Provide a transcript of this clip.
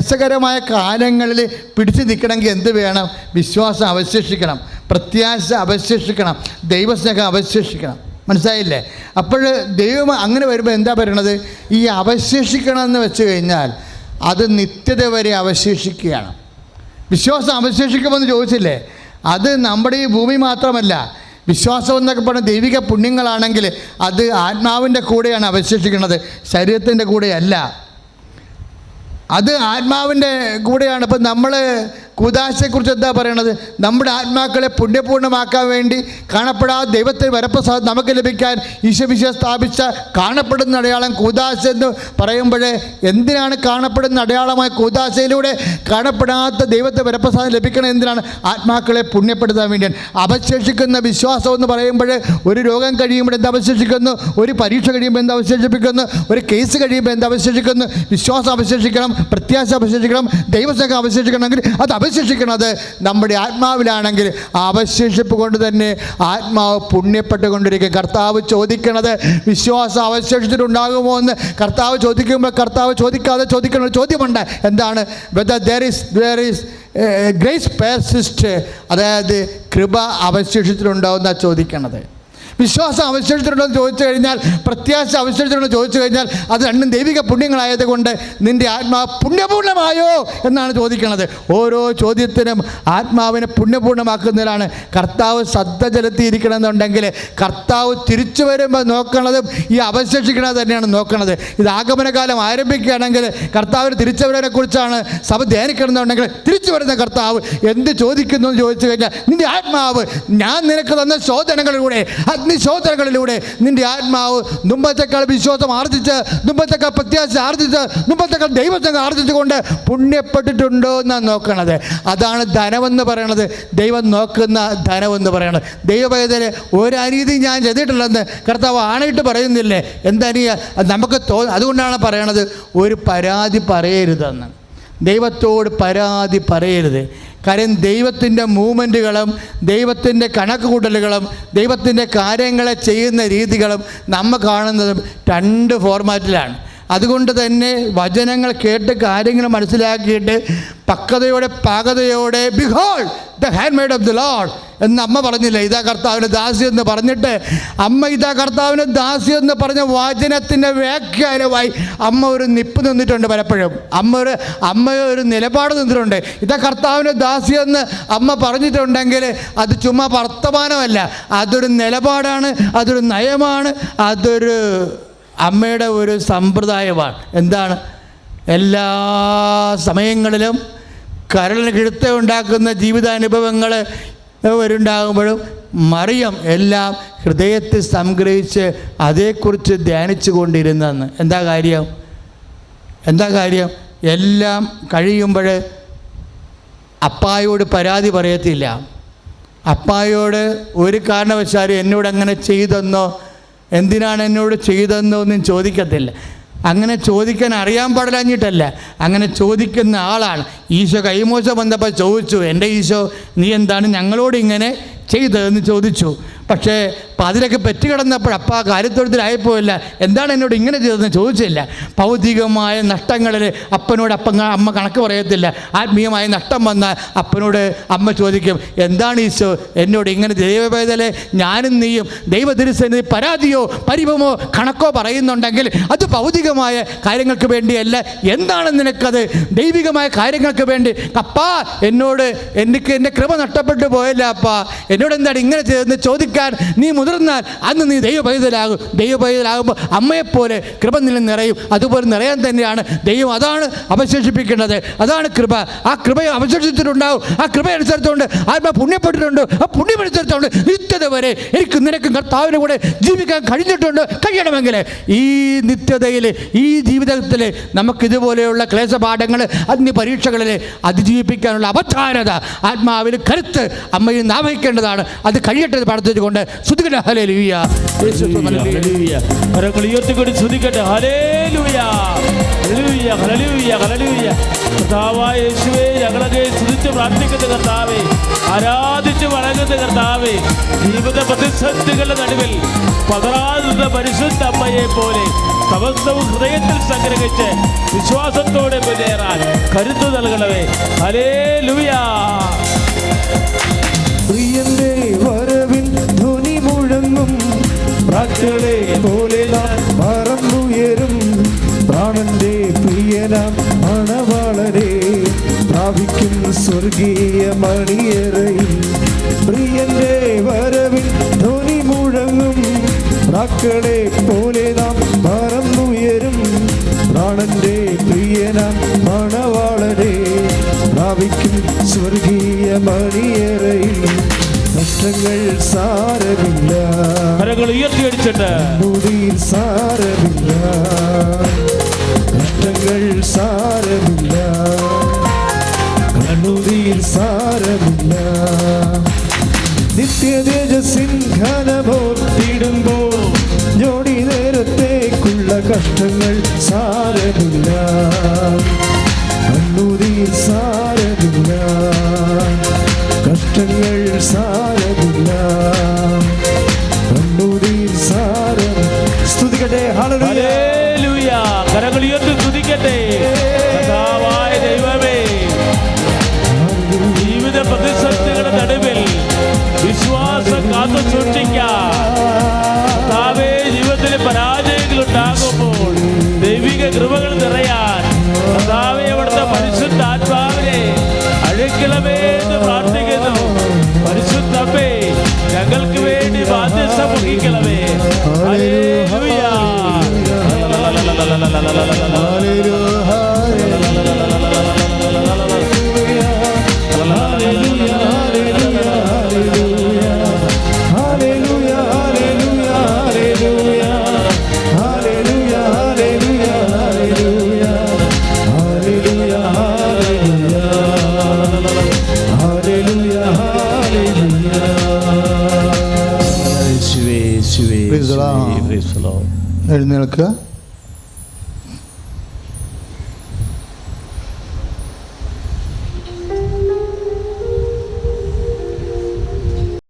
ക്ലേശകരമായ കാലങ്ങളിൽ പിടിച്ചു നിൽക്കണമെങ്കിൽ എന്ത് വേണം? വിശ്വാസം അവശേഷിക്കണം, പ്രത്യാശ അവശേഷിക്കണം, ദൈവസ്നേഹം അവശേഷിക്കണം. മനസ്സിലായില്ലേ? അപ്പോൾ ദൈവം അങ്ങനെ വരുമ്പോൾ എന്താ പറയണത്? ഈ അവശേഷിക്കണമെന്ന് വെച്ച് കഴിഞ്ഞാൽ അത് നിത്യത വരെ അവശേഷിക്കുകയാണ്. വിശ്വാസം അവശേഷിക്കുമെന്ന് ചോദിച്ചില്ലേ? അത് നമ്മുടെ ഈ ഭൂമി മാത്രമല്ല. വിശ്വാസം എന്നൊക്കെ പറഞ്ഞ ദൈവിക പുണ്യങ്ങളാണെങ്കിൽ അത് ആത്മാവിൻ്റെ കൂടെയാണ് അവശേഷിക്കുന്നത്, ശരീരത്തിൻ്റെ കൂടെയല്ല. അത് ആത്മാവിൻ്റെ കൂടെയാണ്. ഇപ്പം നമ്മൾ കൂദാശയെക്കുറിച്ച് എന്താ പറയണത്? നമ്മുടെ ആത്മാക്കളെ പുണ്യപൂർണ്ണമാക്കാൻ വേണ്ടി കാണപ്പെടാതെ ദൈവത്തെ വരപ്രസാദം നമുക്ക് ലഭിക്കാൻ ഈശോമിശിഹ സ്ഥാപിച്ച കാണപ്പെടുന്ന അടയാളം കൂദാശ എന്ന് പറയുമ്പോൾ എന്തിനാണ് കാണപ്പെടുന്ന അടയാളമായ കൂദാശയിലൂടെ കാണപ്പെടാത്ത ദൈവത്തെ വരപ്രസാദം ലഭിക്കണം? എന്തിനാണ്? ആത്മാക്കളെ പുണ്യപ്പെടുത്താൻ വേണ്ടിയാണ്. അവശേഷിക്കുന്ന വിശ്വാസം എന്ന് പറയുമ്പോൾ ഒരു രോഗം കഴിയുമ്പോൾ എന്ത് അവശേഷിക്കുന്നു? ഒരു പരീക്ഷ കഴിയുമ്പോൾ എന്ത് അവശേഷിപ്പിക്കുന്നു? ഒരു കേസ് കഴിയുമ്പോൾ എന്ത് അവശേഷിക്കുന്നു? വിശ്വാസം അവശേഷിക്കണം, പ്രത്യാശ അവശേഷിക്കണം, ദൈവസ്നേഹം അവശേഷിക്കണമെങ്കിൽ അത് അവശേഷിക്കുന്നത് നമ്മുടെ ആത്മാവിലാണെങ്കിൽ ആ അവശേഷിപ്പ് കൊണ്ട് തന്നെ ആത്മാവ് പുണ്യപ്പെട്ടുകൊണ്ടിരിക്കും. കർത്താവ് ചോദിക്കണത് വിശ്വാസം അവശേഷിച്ചിട്ടുണ്ടാകുമോ എന്ന് കർത്താവ് ചോദിക്കുമ്പോൾ കർത്താവ് ചോദിക്കാതെ ചോദിക്കുന്ന ഒരു ചോദ്യമുണ്ട്. എന്താണ്? whether there is grace persist, അതായത് കൃപ അവശേഷിച്ചിട്ടുണ്ടാവുമെന്നാണ് ചോദിക്കണത്. വിശ്വാസം അവശേഷിച്ചിട്ടുണ്ടോ എന്ന് ചോദിച്ചു കഴിഞ്ഞാൽ, പ്രത്യാശ അവശേഷിച്ചിട്ടുണ്ടോ ചോദിച്ചു കഴിഞ്ഞാൽ, അത് രണ്ടും ദൈവിക പുണ്യങ്ങളായതുകൊണ്ട് നിൻ്റെ ആത്മാവ് പുണ്യപൂർണ്ണമായോ എന്നാണ് ചോദിക്കുന്നത്. ഓരോ ചോദ്യത്തിനും ആത്മാവിനെ പുണ്യപൂർണ്ണമാക്കുന്നതിലാണ് കർത്താവ് ശ്രദ്ധ ചെലുത്തിയിരിക്കണമെന്നുണ്ടെങ്കിൽ കർത്താവ് തിരിച്ചു വരുമ്പോൾ നോക്കണതും ഈ അവശേഷിക്കണത് തന്നെയാണ് നോക്കണത്. ഇത് ആഗമനകാലം ആരംഭിക്കുകയാണെങ്കിൽ കർത്താവിന് തിരിച്ചവരനെ കുറിച്ചാണ് സഭ ധ്യാനിക്കണമെന്നുണ്ടെങ്കിൽ തിരിച്ചു വരുന്ന കർത്താവ് എന്ത് ചോദിക്കുന്നു എന്ന് ചോദിച്ചു കഴിഞ്ഞാൽ, നിൻ്റെ ആത്മാവ് ഞാൻ നിനക്ക് തന്ന ശോധനകളിലൂടെ, അഗ്നിശോധനകളിലൂടെ നിൻ്റെ ആത്മാവ് മുമ്പത്തേക്കാൾ വിശ്വാസം ആർജിച്ച്, മുമ്പത്തേക്കാൾ പ്രത്യാശ ആർജിച്ച്, മുമ്പത്തേക്കാൾ ദൈവസ്നേഹം ആർജിച്ചുകൊണ്ട് പുണ്യപ്പെട്ടിട്ടുണ്ടോ എന്നാണ് നോക്കണത്. അതാണ് ധനമെന്ന് പറയണത്, ദൈവം നോക്കുന്ന ധനമെന്ന് പറയണത്. ദൈവവേദന ഒരു അനീതി ഞാൻ ചെയ്തിട്ടില്ലെന്ന് കർത്താവ് ആണയിട്ട് പറയുന്നില്ലേ? എന്തനീയ നമുക്ക് അതുകൊണ്ടാണ് പറയണത് ഒരു പരാതി പറയരുതെന്ന്. ദൈവത്തോട് പരാതി പറയരുത്. കാര്യം ദൈവത്തിൻ്റെ മൂവ്മെൻറ്റുകളും ദൈവത്തിൻ്റെ കണക്ക് കൂട്ടലുകളും ദൈവത്തിൻ്റെ കാര്യങ്ങളെ ചെയ്യുന്ന രീതികളും നമ്മൾ കാണുന്നതും രണ്ട് ഫോർമാറ്റിലാണ്. അതുകൊണ്ട് തന്നെ വചനങ്ങൾ കേട്ട് കാര്യങ്ങൾ മനസ്സിലാക്കിയിട്ട് പക്വതയോടെ പാകതയോടെ behold the handmaid of the Lord എന്ന് അമ്മ പറഞ്ഞില്ല. ഇതാ കർത്താവിന് ദാസി എന്ന് പറഞ്ഞിട്ട് അമ്മ ഇതാ കർത്താവിന് ദാസി എന്ന് പറഞ്ഞ വചനത്തിൻ്റെ വ്യാഖ്യാനമായി അമ്മ ഒരു നിപ്പ് നിന്നിട്ടുണ്ട്. പലപ്പോഴും അമ്മ ഒരു നിലപാട് നിന്നിട്ടുണ്ട്. ഇതാ കർത്താവിന് ദാസി എന്ന് അമ്മ പറഞ്ഞിട്ടുണ്ടെങ്കിൽ അത് ചുമ്മാ വർത്തമാനമല്ല, അതൊരു നിലപാടാണ്, അതൊരു നയമാണ്, അതൊരു അമ്മയുടെ ഒരു സമ്പ്രദായമാണ്. എന്താണ്? എല്ലാ സമയങ്ങളിലും കരളിന് കിഴുത്ത ഉണ്ടാക്കുന്ന ജീവിതാനുഭവങ്ങൾ വരുണ്ടാകുമ്പോഴും മറിയം എല്ലാം ഹൃദയത്തിൽ സംഗ്രഹിച്ച് അതേക്കുറിച്ച് ധ്യാനിച്ചു കൊണ്ടിരുന്നെന്ന്. എന്താ കാര്യം? എല്ലാം കഴിയുമ്പോൾ അപ്പായോട് പരാതി പറയത്തില്ല. അപ്പായോട് ഒരു കാരണവശാലും എന്നോട് അങ്ങനെ ചെയ്തെന്നോ എന്തിനാണ് എന്നോട് ചെയ്തതെന്നോ ഒന്നും ചോദിക്കത്തില്ല. അങ്ങനെ ചോദിക്കാൻ അറിയാൻ പാടില്ലാഞ്ഞിട്ടല്ല, അങ്ങനെ ചോദിക്കുന്ന ആളാണ്. ഈശോ കൈമോശം വന്നപ്പോൾ ചോദിച്ചു, എൻ്റെ ഈശോ നീ എന്താണ് ഞങ്ങളോട് ഇങ്ങനെ ചെയ്തതെന്ന് ചോദിച്ചു. പക്ഷേ അതിലൊക്കെ പെറ്റുകിടന്നപ്പോൾ അപ്പ കാര്യത്തൊഴുത്തിലായപ്പോയില്ല, എന്താണ് എന്നോട് ഇങ്ങനെ ചെയ്തതെന്ന് ചോദിച്ചില്ല. ഭൗതികമായ നഷ്ടങ്ങളിൽ അപ്പനോട് അമ്മ കണക്ക് പറയത്തില്ല. ആത്മീയമായ നഷ്ടം വന്നാൽ അപ്പനോട് അമ്മ ചോദിക്കും, എന്താണ് ഈശോ എന്നോട് ഇങ്ങനെ ദൈവവേദന ഞാനും നീയും ദൈവതിരുസന്നിധി പരാതിയോ പരിഭവമോ കണക്കോ പറയുന്നുണ്ടെങ്കിൽ അത് ഭൗതികമായ കാര്യങ്ങൾക്ക് വേണ്ടിയല്ല. എന്താണ് നിനക്കത്? ദൈവികമായ കാര്യങ്ങൾക്ക് വേണ്ടി. അപ്പാ എന്നോട് എനിക്ക് എൻ്റെ കൃപ നഷ്ടപ്പെട്ടു പോയല്ല അപ്പാ, എന്നോട് എന്താണ് ഇങ്ങനെ ചെയ്തതെന്ന് ചോദിക്കാൻ നീ മുതിർന്നാൽ അന്ന് നീ ദൈവപൈതലാകും. ദൈവപൈതലാകുമ്പോൾ അമ്മയെപ്പോലെ കൃപ നില നിറയും. അതുപോലെ നിറയാൻ തന്നെയാണ് ദൈവം. അതാണ് അവശേഷിപ്പിക്കേണ്ടത്, അതാണ് കൃപ. ആ കൃപ അവശേഷിച്ചിട്ടുണ്ടാവും. ആ കൃപ അനുസരിച്ചുകൊണ്ട് ആത്മാ പുണ്യപ്പെട്ടിട്ടുണ്ട്. ആ പുണ്യമനുസരിച്ചുകൊണ്ട് നിത്യത വരെ എനിക്ക് നിനക്കും കർത്താവിനും കൂടെ ജീവിക്കാൻ കഴിയണമെങ്കിൽ ഈ നിത്യതയിൽ ഈ ജീവിതത്തിൽ നമുക്കിതുപോലെയുള്ള ക്ലേശപാഠങ്ങൾ അഗ്നിപരീക്ഷകളിൽ അതിജീവിപ്പിക്കാനുള്ള അവധാനത ആത്മാവിൽ കരുത്ത് അമ്മയിൽ നാവഹിക്കേണ്ടതാണ്. അത് കഴിയട്ടെ പ്രാർത്ഥിച്ചുകൊണ്ട് സ്തുതിക്കട്ടെ. ഹല്ലേലൂയ. ഉയർത്തിക്കൊണ്ട് സ്തുതിക്കട്ടെ. ഹല്ലേലൂയ, ഹല്ലേലൂയ, ഹല്ലേലൂയ, ഹല്ലേലൂയ. കർത്താവായ യേശുവേ, ഞങ്ങളെ സ്തുതിച്ച് പ്രാർത്ഥിക്കുന്ന കർത്താവേ, ആരാധിച്ച് വണങ്ങുന്ന കർത്താവേ, ജീവിത പ്രതിസന്ധികളുടെ നടുവിൽ പകരാതുന്ന പരിശുദ്ധ അമ്മയെ പോലെ സമസ്തവും ഹൃദയത്തിൽ സംഗ്രഹിച്ച് വിശ്വാസത്തോടെ മുന്നേറാൻ കരുത്ത് നൽകണമേ. ഹല്ലേലൂയ. പ്രിയന്റെ വരവിൻ ധ്വനി മുഴങ്ങും, പ്രാക്കളെ പോലെ നാം പറന്നുയരും. പ്രാണന്റെ പ്രിയനാം മണവാളനെ പ്രാപിക്കും സ്വർഗീയ മണിയറയിൽ. പ്രിയന്റെ വരവിൻ ധ്വനി മുഴങ്ങും, പ്രാക്കളെ പോലെ നാം പറന്നുയരും. പ്രാണന്റെ പ്രിയനാം മണവാളനെ പ്രാപിക്കും സ്വർഗീയ മണിയറയിൽ. കഷ്ടങ്ങൾ സാരമില്ല, കരങ്ങൾ ഉയർത്തിയടിച്ചിട്ട് മുടിയിൽ സാരമില്ല. കഷ്ടങ്ങൾ സാരമില്ല, കണ്ണുതിയിൽ സാരമില്ല. നിത്യതേജസ്സിൻ ഘനമോർത്തിടുമ്പോൾ ജോടി നേരത്തേക്കുള്ള കഷ്ടങ്ങൾ സാരമില്ല. കണ്ണുതിയിൽ സാരമില്ല, കഷ്ടങ്ങൾ സാരമില്ല. കണ്ണുതിയിൽ സാരം. സ്തുതിക്കട്ടെ. ഹല്ലേലൂയ. കരങ്ങൾ ഉയർത്തി സ്തുതിക്കട്ടെ. കർത്താവായ ദൈവമേ, ജീവിത പ്രതിസന്ധികളുടെ നടുവിൽ വിശ്വാസം കാത്തു സൂക്ഷിക്കാൻ കർത്താവേ, ജീവിതത്തിൽ പരാജയങ്ങൾ ഉണ്ടാകുമ്പോൾ ദൈവിക കൃപകൾ നിറയാൻ കർത്താവേ, അവിടുത്തെ പരിശുദ്ധ ആത്മാവിനെ അഴിക്കണമേ എന്ന് പ്രാർത്ഥിക്കുന്നു. പരിശുദ്ധമേ, ഞങ്ങൾക്ക് വേണ്ടി ബാധ്യസ്ഥ വഹിക്കണമേ. ഹല്ലേലൂയ. എഴുന്നേൽക്കുക.